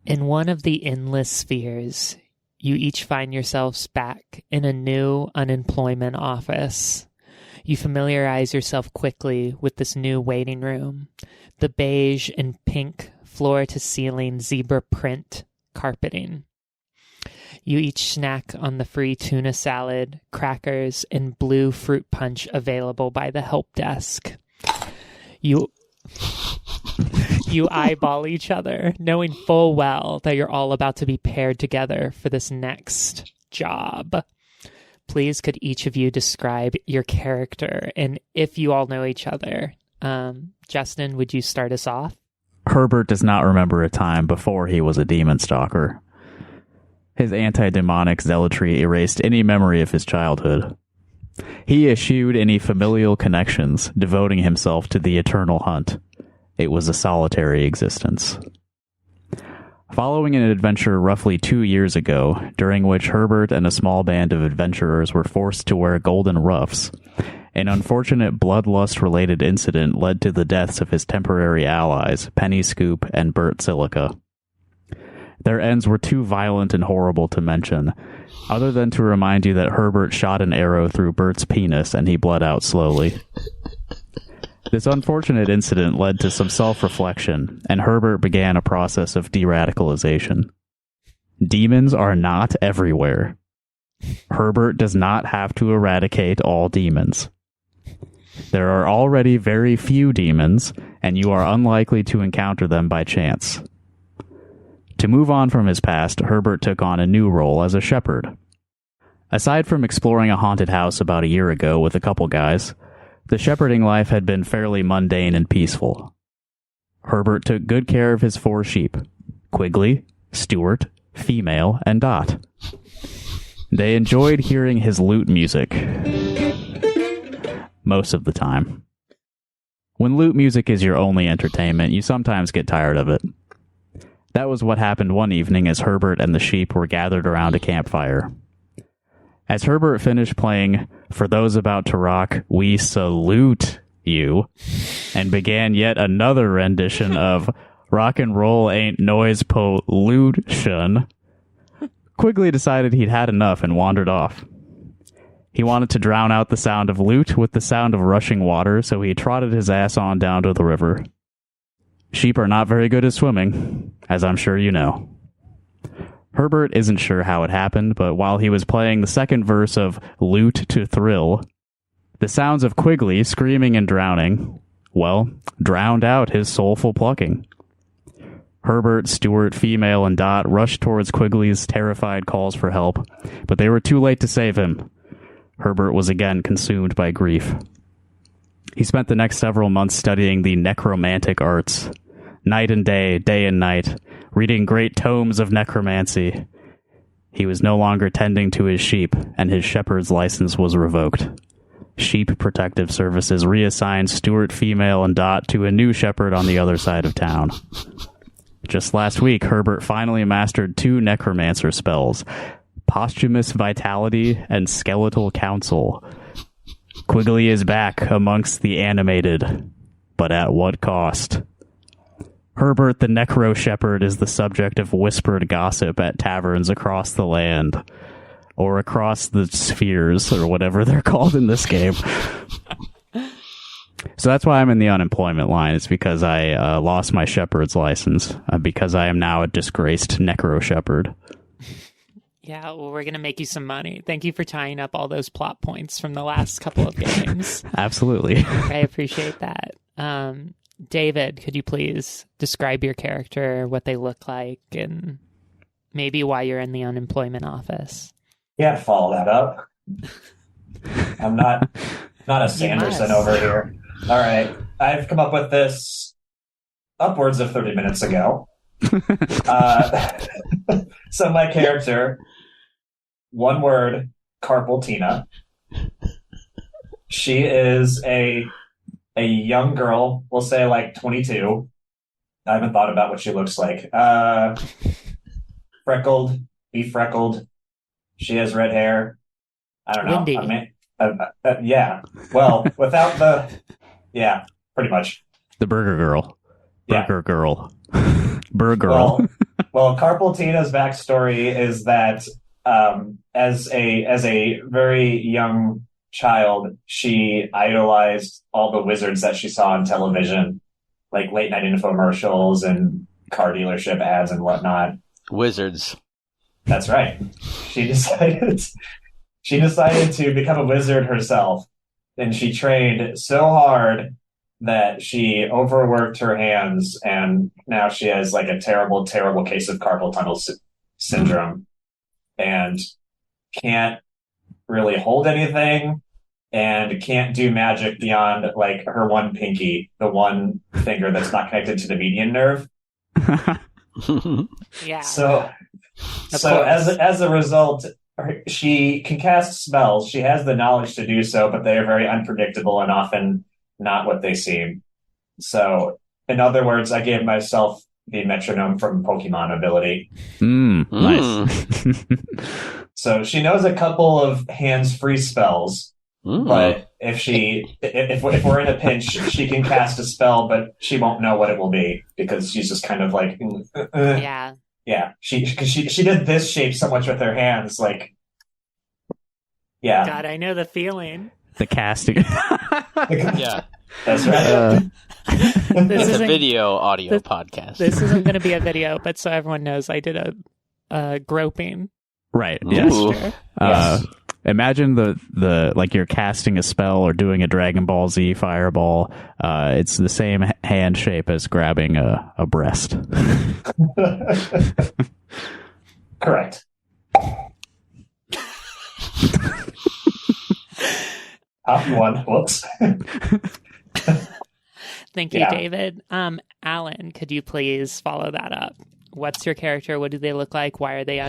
In one of the endless spheres, you each find yourselves back in a new unemployment office. You familiarize yourself quickly with this new waiting room, the beige and pink floor-to-ceiling zebra print carpeting. You each snack on the free tuna salad, crackers, and blue fruit punch available by the help desk. You eyeball each other, knowing full well that you're all about to be paired together for this next job. Please, could each of you describe your character, and if you all know each other? Justin, would you start us off? Herbert does not remember a time before he was a demon stalker. His anti-demonic zealotry erased any memory of his childhood. He eschewed any familial connections, devoting himself to the eternal hunt. It was a solitary existence. Following an adventure roughly 2 years ago, during which Herbert and a small band of adventurers were forced to wear golden ruffs, an unfortunate bloodlust-related incident led to the deaths of his temporary allies, Penny Scoop and Bert Silica. Their ends were too violent and horrible to mention, other than to remind you that Herbert shot an arrow through Bert's penis and he bled out slowly. This unfortunate incident led to some self-reflection, and Herbert began a process of de-radicalization. Demons are not everywhere. Herbert does not have to eradicate all demons. There are already very few demons, and you are unlikely to encounter them by chance. To move on from his past, Herbert took on a new role as a shepherd. Aside from exploring a haunted house about a year ago with a couple guys, the shepherding life had been fairly mundane and peaceful. Herbert took good care of his 4 sheep, Quigley, Stuart, Female, and Dot. They enjoyed hearing his lute music most of the time. When lute music is your only entertainment, you sometimes get tired of it. That was what happened one evening as Herbert and the sheep were gathered around a campfire. As Herbert finished playing For Those About to Rock, We Salute You, and began yet another rendition of Rock and Roll Ain't Noise Pollution, Quigley decided he'd had enough and wandered off. He wanted to drown out the sound of lute with the sound of rushing water, so he trotted his ass on down to the river. Sheep are not very good at swimming, as I'm sure you know. Herbert isn't sure how it happened, but while he was playing the second verse of Lute to Thrill, the sounds of Quigley screaming and drowning, well, drowned out his soulful plucking. Herbert, Stuart, Female, and Dot rushed towards Quigley's terrified calls for help, but they were too late to save him. Herbert was again consumed by grief. He spent the next several months studying the necromantic arts, night and day, day and night, reading great tomes of necromancy. He was no longer tending to his sheep, and his shepherd's license was revoked. Sheep Protective Services reassigned Stuart, Female, and Dot to a new shepherd on the other side of town. Just last week, Herbert finally mastered 2 necromancer spells, Posthumous Vitality and Skeletal Counsel. Quigley is back amongst the animated, but at what cost? Herbert the Necro-Shepherd is the subject of whispered gossip at taverns across the land, or across the spheres, or whatever they're called in this game. So that's why I'm in the unemployment line. It's because I lost my shepherd's license, because I am now a disgraced Necro-Shepherd. Yeah, well, we're going to make you some money. Thank you for tying up all those plot points from the last couple of games. Absolutely. I appreciate that. David, could you please describe your character, what they look like, and maybe why you're in the unemployment office? Yeah, follow that up. I'm not a Sanderson over here. All right. I've come up with this upwards of 30 minutes ago. So my character, one word, Carpaltina. She is a young girl, we'll say like 22. I haven't thought about what she looks like. Freckled, befreckled. She has red hair. I don't know. Windy. I mean, yeah. Well, without the... Yeah, pretty much. The Burger Girl. Yeah. Burger Girl. Burger Girl. Well, Carpaltina's backstory is that as a very young child, she idolized all the wizards that she saw on television, like late night infomercials and car dealership ads and whatnot. Wizards. That's right. She decided to become a wizard herself, and she trained so hard that she overworked her hands, and now she has like a terrible, terrible case of carpal tunnel syndrome, and can't really hold anything, and can't do magic beyond like her one pinky, the one finger that's not connected to the median nerve. Yeah. So as a result, she can cast spells. She has the knowledge to do so, but they are very unpredictable and often not what they seem. So, in other words, I gave myself the metronome from Pokemon ability. Nice. So she knows a couple of hands-free spells, but if we're in a pinch, she can cast a spell, but she won't know what it will be because she's just kind of like, Yeah. Yeah. She did this shape so much with her hands, like, yeah. God, I know the feeling. The casting. Yeah. That's right. It's a audio podcast. This isn't going to be a video, but so everyone knows, I did a groping. Right. Yes. Yes. Imagine the like you're casting a spell or doing a Dragon Ball Z fireball. It's the same hand shape as grabbing a breast. Correct. One. Whoops. Thank you, Yeah. David. Alan, could you please follow that up? What's your character? What do they look like? Why are they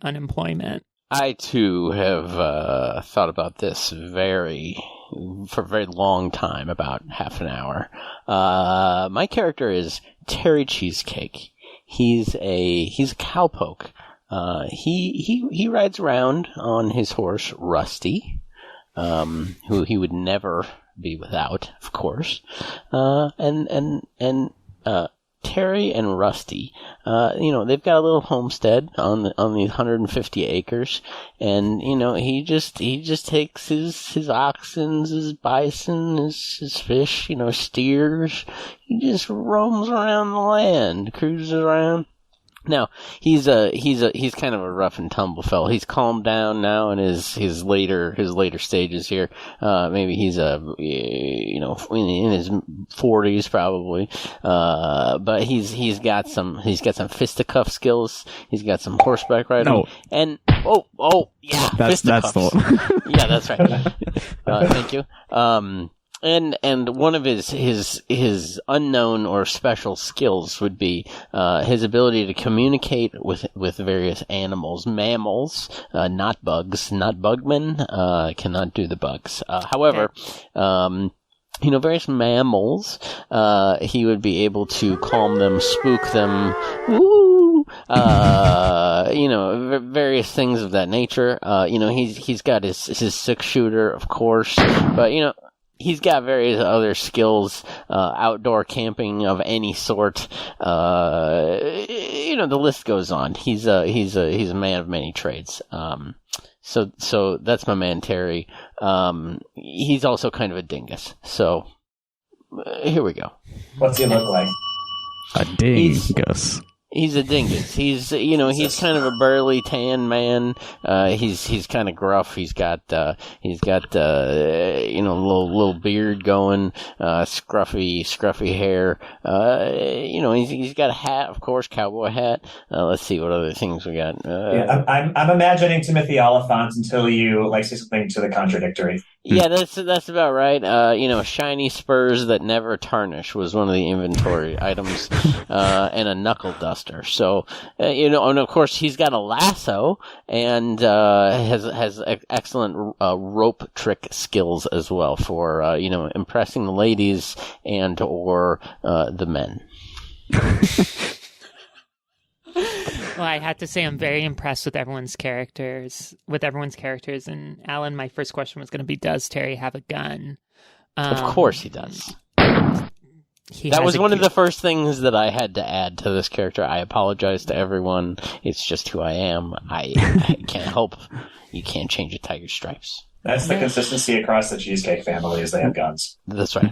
unemployment? I too have thought about this for a very long time, about half an hour. My character is Terry Cheesecake. He's a cowpoke. He rides around on his horse Rusty, who he would never be without, of course. And Terry and Rusty, they've got a little homestead on these 150 acres, and he just takes his oxen, his bison, his fish, steers. He just roams around the land, cruises around. Now he's kind of a rough and tumble fellow. He's calmed down now in his later stages here. Maybe he's in his 40s probably. But he's got some fisticuff skills. He's got some horseback riding. No. And yeah, That's the one. Yeah, that's right. Thank you. And one of his unknown or special skills would be his ability to communicate with various animals, mammals, not bugs, not bugmen, cannot do the bugs. However, various mammals, he would be able to calm them, spook them, various things of that nature. He's got his 6-shooter, of course, but he's got various other skills, outdoor camping of any sort. The list goes on. He's a man of many trades. So that's my man Terry. He's also kind of a dingus. So here we go. What's he look like? A dingus. He's a dingus. He's kind of a burly tan man. He's kind of gruff. He's got little beard going, scruffy hair. He's got a hat, of course, cowboy hat. Let's see what other things we got. I'm imagining Timothy Oliphant until you say something to the contradictory. Yeah, that's about right. Shiny spurs that never tarnish was one of the inventory items, and a knuckle duster. So, and of course he's got a lasso and has excellent rope trick skills as well for impressing the ladies and or the men. Well, I have to say I'm very impressed with everyone's characters. And Alan, my first question was going to be, does Terry have a gun? Of course he does. That was one of the first things that I had to add to this character. I apologize to everyone. It's just who I am. I can't help. You can't change a tiger's stripes. That's the consistency across the Cheesecake family is they have guns. That's right.